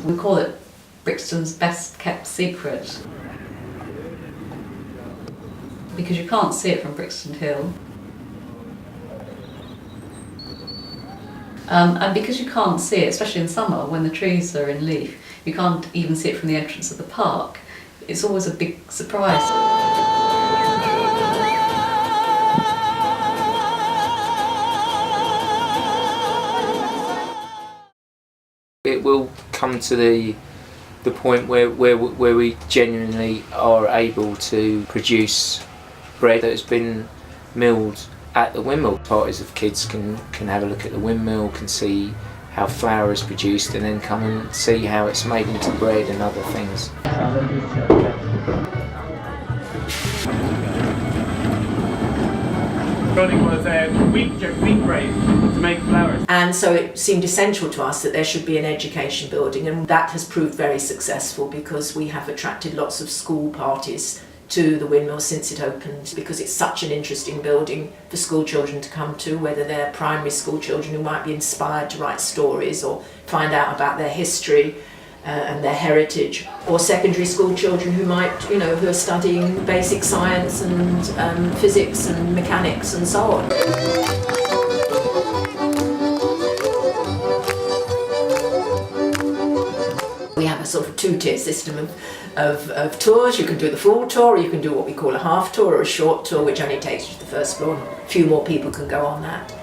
We call it Brixton's best kept secret because you can't see it from Brixton Hill. And because you can't see it, especially in summer when the trees are in leaf, you can't even see it from the entrance of the park. It's always a big surprise. It will come to the point where we genuinely are able to produce bread that has been milled at the windmill. Parties of kids can have a look at the windmill, can see how flour is produced, and then come and see how it's made into bread and other things. Building was wheat bread to make flour. And so it seemed essential to us that there should be an education building, and that has proved very successful because we have attracted lots of school parties to the windmill since it opened, because it's such an interesting building for school children to come to, whether they're primary school children who might be inspired to write stories or find out about their history and their heritage, or secondary school children who might, who are studying basic science and physics and mechanics and so on. We have a sort of two-tier system of tours. You can do the full tour, or you can do what we call a half tour or a short tour, which only takes you to the first floor. A few more people can go on that.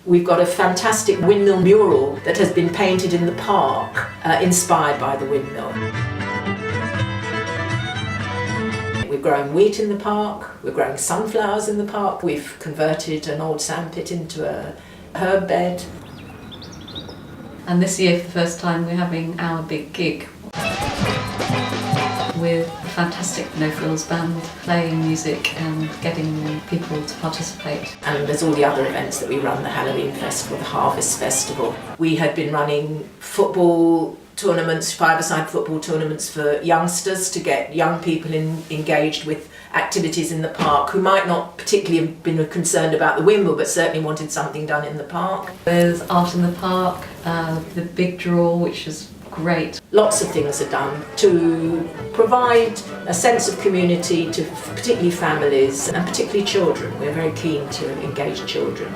We've got a fantastic windmill mural that has been painted in the park, inspired by the windmill. We're growing wheat in the park, we're growing sunflowers in the park, we've converted an old sandpit into a herb bed. And this year, for the first time, we're having our big gig with a fantastic No Frills band playing music and getting people to participate. And there's all the other events that we run, the Halloween Festival, the Harvest Festival. We had been running football tournaments, five-a-side football tournaments for youngsters to get young people engaged with activities in the park who might not particularly have been concerned about the windmill but certainly wanted something done in the park. There's art in the park, the big draw, which is great. Lots of things are done to provide a sense of community to particularly families and particularly children. We're very keen to engage children.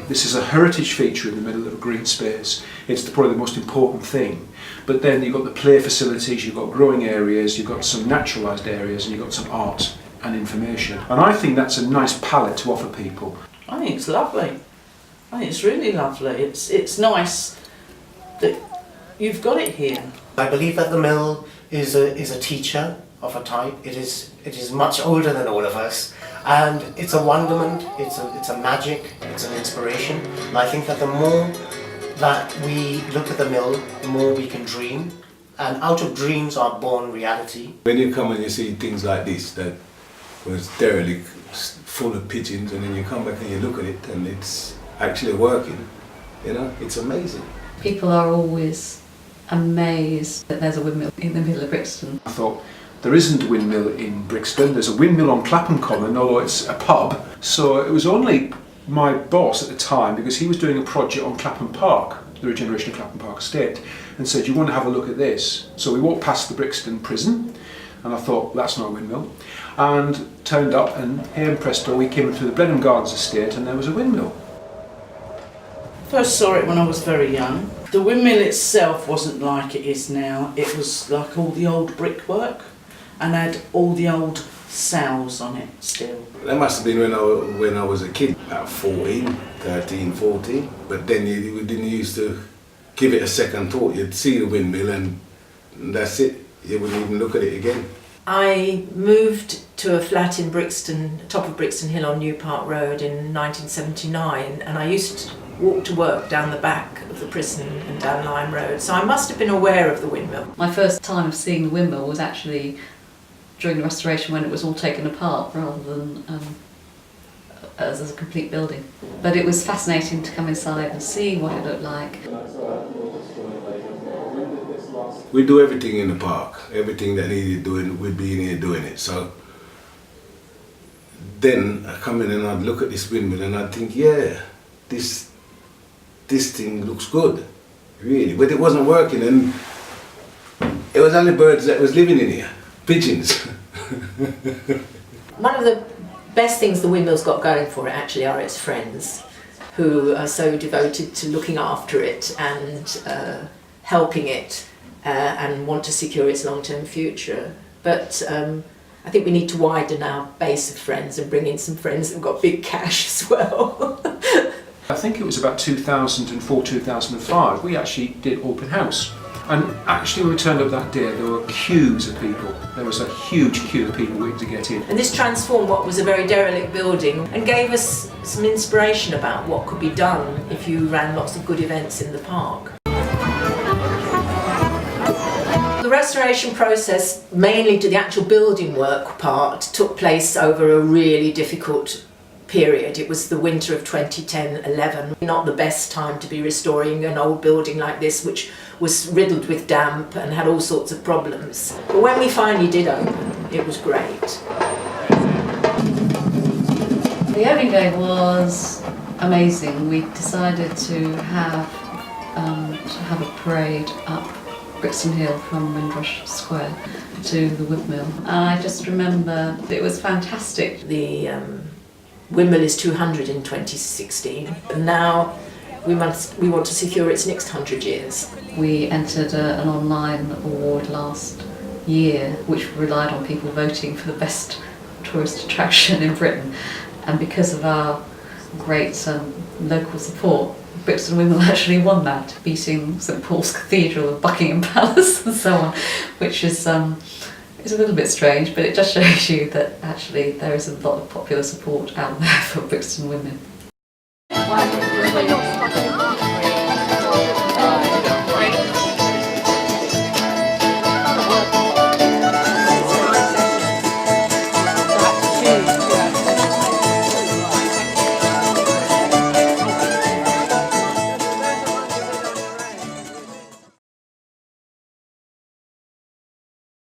This is a heritage feature in the middle of a green space. It's probably the most important thing. But then you've got the play facilities, you've got growing areas, you've got some naturalised areas, and you've got some art and information. And I think that's a nice palette to offer people. I think it's lovely. I think it's really lovely. It's nice that you've got it here. I believe that the mill is a teacher of a type. It is much older than all of us, and it's a wonderment. It's a magic. It's an inspiration. And I think that the more that we look at the mill, the more we can dream, and out of dreams are born reality. When you come and you see things like this that was derelict, full of pigeons, and then you come back and you look at it and it's actually working, it's amazing. People are always amazed that there's a windmill in the middle of Brixton. I thought, there isn't a windmill in Brixton, there's a windmill on Clapham Common, although it's a pub. So it was only my boss at the time, because he was doing a project on Clapham Park, the regeneration of Clapham Park Estate, and said, you want to have a look at this? So we walked past the Brixton prison, and I thought, that's not a windmill. And turned up, and here in presto, we came through the Blenheim Gardens estate, and there was a windmill. First saw it when I was very young. The windmill itself wasn't like it is now. It was like all the old brickwork and had all the old sails on it still. That must have been when I was a kid, about 13, 14. But then you didn't used to give it a second thought. You'd see the windmill and that's it. You wouldn't even look at it again. I moved to a flat in Brixton, top of Brixton Hill on New Park Road in 1979, and I used to walk to work down the back of the prison and down Lime Road, so I must have been aware of the windmill. My first time of seeing the windmill was actually during the restoration when it was all taken apart rather than as a complete building. But it was fascinating to come inside and see what it looked like. We do everything in the park, everything that needed doing, we'd be in here doing it. So then I come in and I'd look at this windmill and I'd think, yeah, this thing looks good, really. But it wasn't working, and There was only birds that was living in here. Pigeons. One of the best things the windmill's got going for it actually are its friends, who are so devoted to looking after it and helping it and want to secure its long-term future. But I think we need to widen our base of friends and bring in some friends that have got big cash as well. I think it was about 2004, 2005, we actually did open house. And actually when we turned up that day, there were queues of people. There was a huge queue of people waiting to get in. And this transformed what was a very derelict building and gave us some inspiration about what could be done if you ran lots of good events in the park. The restoration process, mainly to the actual building work part, took place over a really difficult period. It was the winter of 2010-11, not the best time to be restoring an old building like this, which was riddled with damp and had all sorts of problems. But when we finally did open, it was great. The opening day was amazing. We decided to have a parade up Brixton Hill from Windrush Square to the windmill. And I just remember it was fantastic. The windmill is 200 in 2016, and now we want to secure its next 100 years. We entered an online award last year, which relied on people voting for the best tourist attraction in Britain. And because of our great local support, Brixton Windmill actually won that, beating St Paul's Cathedral and Buckingham Palace and so on, which is a little bit strange, but it just shows you that actually there is a lot of popular support out there for Brixton Windmill.